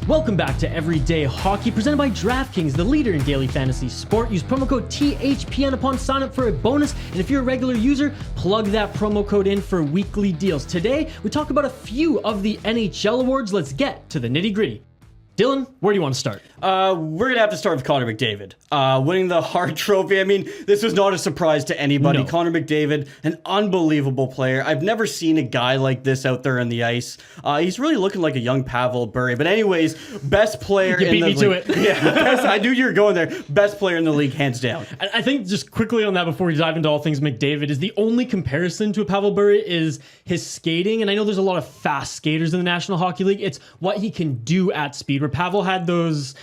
Welcome back to Everyday Hockey, presented by DraftKings, the leader in daily fantasy sport. Use promo code THPN upon sign up for a bonus, and if you're a regular user, plug that promo code in for weekly deals. Today, we talk about a few of the NHL awards. Let's get to the nitty-gritty. Dylan, where do you want to start? We're going to have to start with Connor McDavid. Winning the Hart Trophy. I mean, this was not a surprise to anybody. No. Connor McDavid, an unbelievable player. I've never seen a guy like this out there on the ice. He's really looking like a young Pavel Bure. But anyways, best player in the league. You beat me to it. Yeah, I knew you were going there. Best player in the league, hands down. I think just quickly on that before we dive into all things McDavid is the only comparison to a Pavel Bure is his skating. And I know there's a lot of fast skaters in the National Hockey League. It's what he can do at speed, where Pavel had those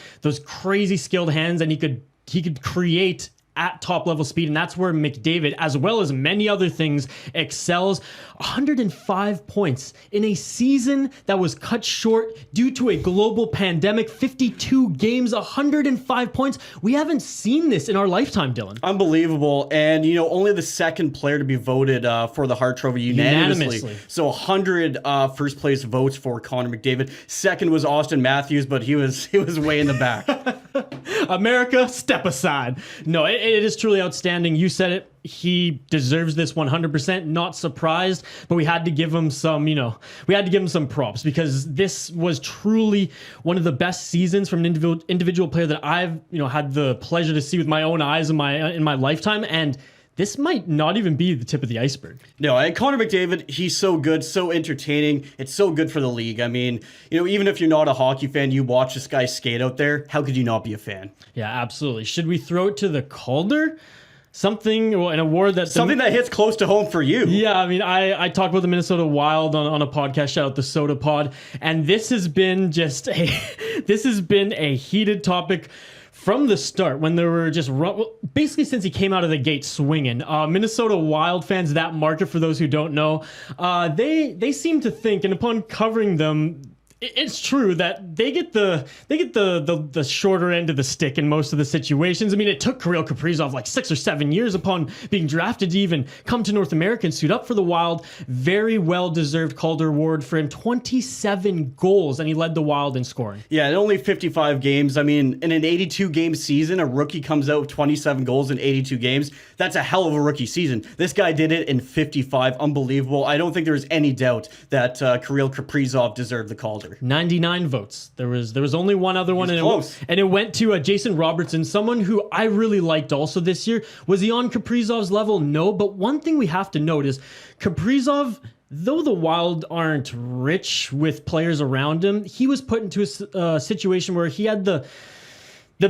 crazy skilled hands and he could create at top level speed, and that's where McDavid, as well as many other things, excels. 105 points in a season that was cut short due to a global pandemic. 52 games, 105 points. We haven't seen this in our lifetime, Dylan. Unbelievable. And, only the second player to be voted for the Hart Trophy unanimously. So 100 first place votes for Connor McDavid. Second was Austin Matthews, but he was way in the back. America, step aside. No, it is truly outstanding. You said it. He deserves this 100%. Not surprised, but we had to give him some, props, because this was truly one of the best seasons from an individual player that I've, had the pleasure to see with my own eyes in my lifetime. And this might not even be the tip of the iceberg. No, and Connor McDavid, he's so good, so entertaining. It's so good for the league. I mean, even if you're not a hockey fan, you watch this guy skate out there, how could you not be a fan? Yeah, absolutely. Should we throw it to the Calder? An award that... Something that hits close to home for you. Yeah, I mean, I talked about the Minnesota Wild on a podcast, shout out the Soda Pod, and this has been a heated topic from the start, when there were just basically since he came out of the gate swinging. Minnesota Wild fans, that market, for those who don't know, they seem to think, and upon covering them, it's true that they get the shorter end of the stick in most of the situations. I mean, it took Kirill Kaprizov like 6 or 7 years upon being drafted to even come to North America and suit up for the Wild. Very well-deserved Calder Award for him. 27 goals, and he led the Wild in scoring. Yeah, and only 55 games. I mean, in an 82-game season, a rookie comes out with 27 goals in 82 games. That's a hell of a rookie season. This guy did it in 55. Unbelievable. I don't think there was any doubt that Kirill Kaprizov deserved the Calder. 99 votes. There was only one other one, and it went to Jason Robertson, someone who I really liked also this year. Was he on Kaprizov's level? No, but one thing we have to note is Kaprizov, though the Wild aren't rich with players around him, he was put into a situation where he had the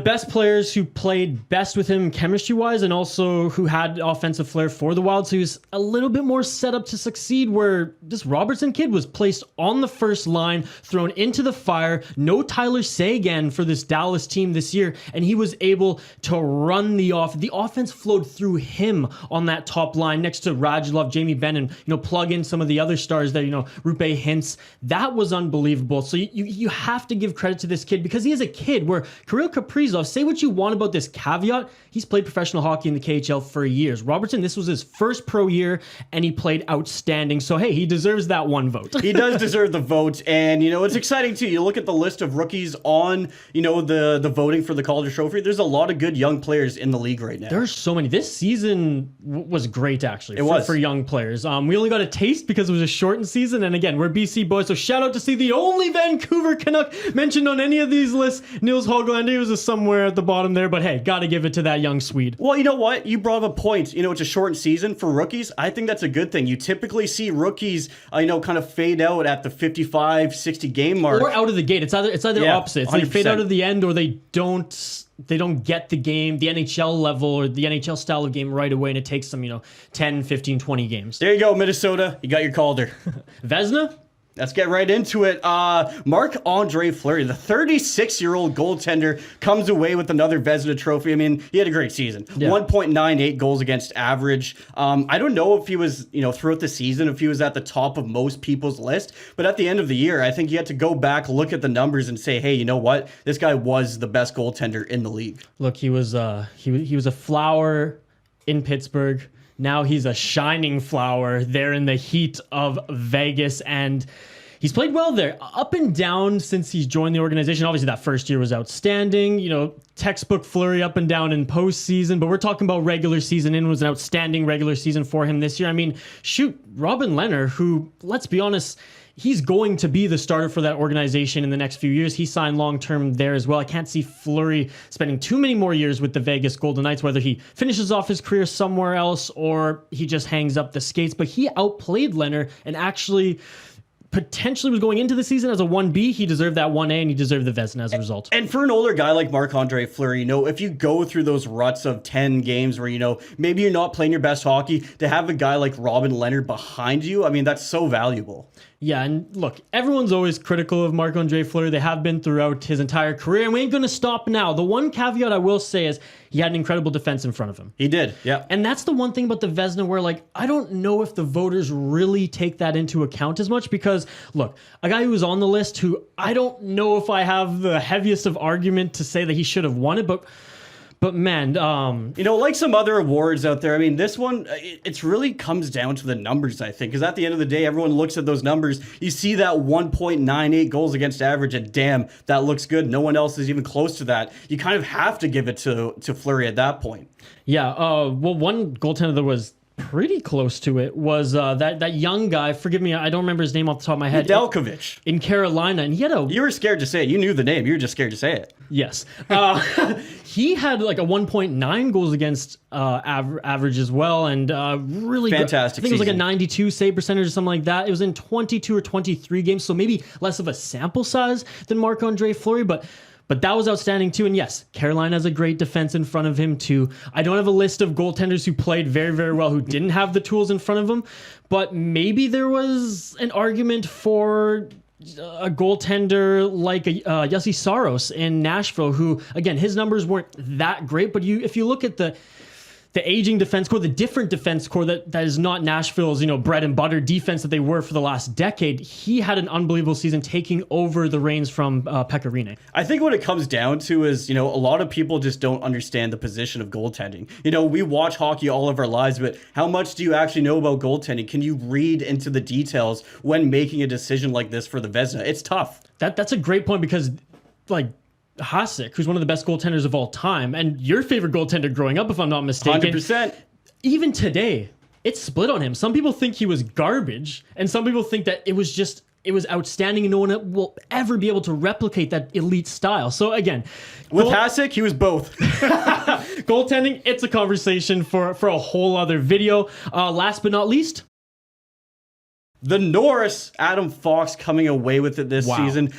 best players who played best with him chemistry-wise, and also who had offensive flair for the Wild. So he was a little bit more set up to succeed, where this Robertson kid was placed on the first line, thrown into the fire. No Tyler Seguin for this Dallas team this year, and he was able to run the offense. The offense flowed through him on that top line next to Radulov, Jamie Benn, and plug in some of the other stars there, Rupe Hintz. That was unbelievable. So you have to give credit to this kid, because he is a kid where Kirill Kaprizov, say what you want about this caveat, he's played professional hockey in the KHL for years. Robertson, this was his first pro year, and he played outstanding. So, hey, he deserves that one vote. He does deserve the vote, and, it's exciting, too. You look at the list of rookies on, the voting for the Calder Trophy. There's a lot of good young players in the league right now. There's so many. This season was great, actually, for young players. We only got a taste because it was a shortened season, and again, we're BC boys, so shout out to see the only Vancouver Canuck mentioned on any of these lists. Nils Höglander was somewhere at the bottom there, but hey, gotta give it to that young Swede. Well, you know what? You brought up a point. It's a shortened season for rookies. I think that's a good thing. You typically see rookies, kind of fade out at the 55, 60 game mark. Or out of the gate. It's either opposite. It's 100%. They fade out of the end, or they don't get the game, the NHL level or the NHL style of game right away, and it takes them, 10, 15, 20 games. There you go, Minnesota. You got your Calder. Vezina? Let's get right into it. Marc-Andre Fleury, the 36-year-old goaltender, comes away with another Vezina Trophy. I mean, he had a great season. Yeah. 1.98 goals against average. I don't know if he was, throughout the season, if he was at the top of most people's list, but at the end of the year, I think you had to go back, look at the numbers, and say, hey, you know what? This guy was the best goaltender in the league. Look, he was a flower in Pittsburgh. Now he's a shining flower there in the heat of Vegas, and He's played well there, up and down since he's joined the organization. Obviously, that first year was outstanding. You know, textbook Fleury up and down in postseason. But we're talking about regular season, and it was an outstanding regular season for him this year. I mean, shoot, Robin Lehner, who, let's be honest, he's going to be the starter for that organization in the next few years. He signed long-term there as well. I can't see Fleury spending too many more years with the Vegas Golden Knights, whether he finishes off his career somewhere else or he just hangs up the skates. But he outplayed Lehner and actually potentially was going into the season as a 1B. He deserved that 1A, and he deserved the Vezina as a result. And for an older guy like Marc-Andre Fleury, you know, if you go through those ruts of 10 games where, you know, maybe you're not playing your best hockey, to have a guy like Robin Lehner behind you, I mean, that's so valuable. Yeah, and look, everyone's always critical of Marc-Andre Fleury. They have been throughout his entire career, and we ain't going to stop now. The one caveat I will say is he had an incredible defense in front of him. He did, yeah. And that's the one thing about the Vezina where, like, I don't know if the voters really take that into account as much because, look, a guy who was on the list who I don't know if I have the heaviest of argument to say that he should have won it, but man, you know, like some other awards out there, I mean, this one, it's really comes down to the numbers, I think, because at the end of the day, everyone looks at those numbers. You see that 1.98 goals against average, and damn, that looks good. No one else is even close to that. You kind of have to give it to Fleury at that point. Yeah, well, one goaltender that was pretty close to it was that young guy. Forgive me, I don't remember his name off the top of my head. Nedeljkovic in Carolina, and he had a. You were scared to say it. You knew the name. You were just scared to say it. Yes, he had like a 1.9 goals against average as well, and really fantastic. I think it was like a 92 save percentage or something like that. It was in 22 or 23 games, so maybe less of a sample size than Marc-Andre Fleury, but that was outstanding too. And yes, Carolina has a great defense in front of him too. I don't have a list of goaltenders who played very, very well who didn't have the tools in front of them, but maybe there was an argument for a goaltender like Jussi Saros in Nashville, who, again, his numbers weren't that great, but if you look at the aging defense core, the different defense core that is not Nashville's, you know, bread and butter defense that they were for the last decade, he had an unbelievable season taking over the reins from Pekka Rinne. I think what it comes down to is, you know, a lot of people just don't understand the position of goaltending. You know, we watch hockey all of our lives, but how much do you actually know about goaltending? Can you read into the details when making a decision like this for the Vezina? It's tough. That's a great point because, like, Hasek, who's one of the best goaltenders of all time, and your favorite goaltender growing up, if I'm not mistaken. 100%. Even today, it's split on him. Some people think he was garbage, and some people think that it was outstanding, and no one will ever be able to replicate that elite style. So again, with Hasek, he was both. Goaltending, it's a conversation for a whole other video. Last but not least, the Norris, Adam Fox coming away with it this season.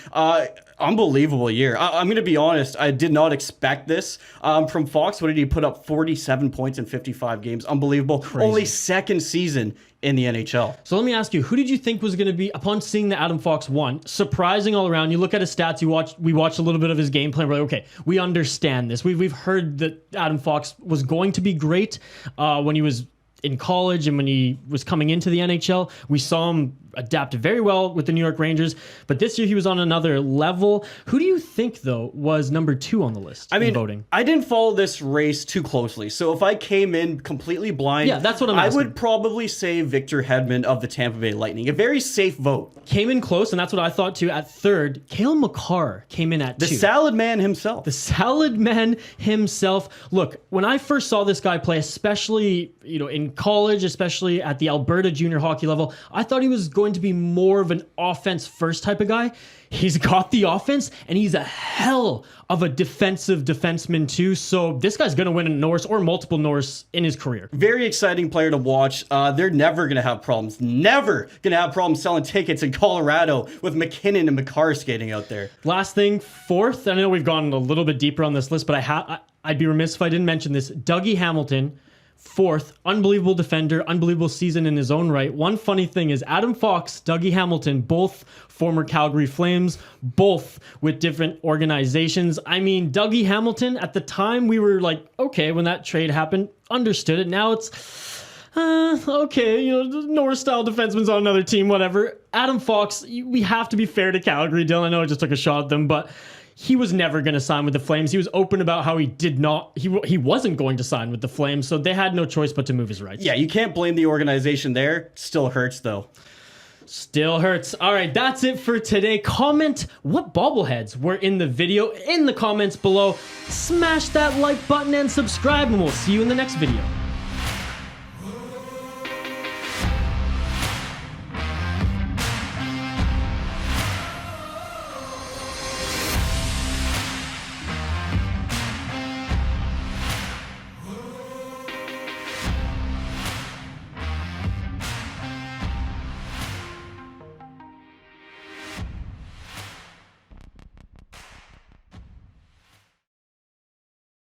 Unbelievable year. I'm going to be honest. I did not expect this from Fox. What did he put up? 47 points in 55 games. Unbelievable. Crazy. Only second season in the NHL. So let me ask you, who did you think was going to be, upon seeing that Adam Fox won, surprising all around? You look at his stats, we watched a little bit of his game plan. We're like, okay, we understand this. We've heard that Adam Fox was going to be great when he was in college and when he was coming into the NHL. We saw him adapt very well with the New York Rangers, but this year he was on another level. Who do you think, though, was number 2 on the list in voting? I didn't follow this race too closely, so if I came in completely blind, that's what I'm asking. I would probably say Victor Hedman of the Tampa Bay Lightning. A very safe vote. Came in close, and that's what I thought too. At third, Cale Makar came in at 2. The salad man himself. The salad man himself. Look, when I first saw this guy play, especially in college, especially at the Alberta junior hockey level, I thought he was going to be more of an offense first type of guy. He's got the offense, and he's a hell of a defensive defenseman too. So this guy's going to win a Norris or multiple Norris in his career. Very exciting player to watch. They're never going to have problems. Never going to have problems selling tickets in Colorado with McKinnon and Makar skating out there. Last thing, fourth. I know we've gone a little bit deeper on this list, but I'd be remiss if I didn't mention this. Dougie Hamilton. Fourth, unbelievable defender, unbelievable season in his own right. One funny thing is Adam Fox, Dougie Hamilton, both former Calgary Flames, both with different organizations. I mean, Dougie Hamilton, at the time we were like, okay, when that trade happened, understood it. Now it's, okay, Norris-style defenseman's on another team, whatever. Adam Fox, we have to be fair to Calgary, Dylan. I know I just took a shot at them, but he was never going to sign with the Flames. He was open about how he wasn't going to sign with the Flames, so they had no choice but to move his rights. Yeah, you can't blame the organization there. Still hurts, though. Still hurts. All right, that's it for today. Comment what bobbleheads were in the video in the comments below. Smash that like button and subscribe, and we'll see you in the next video.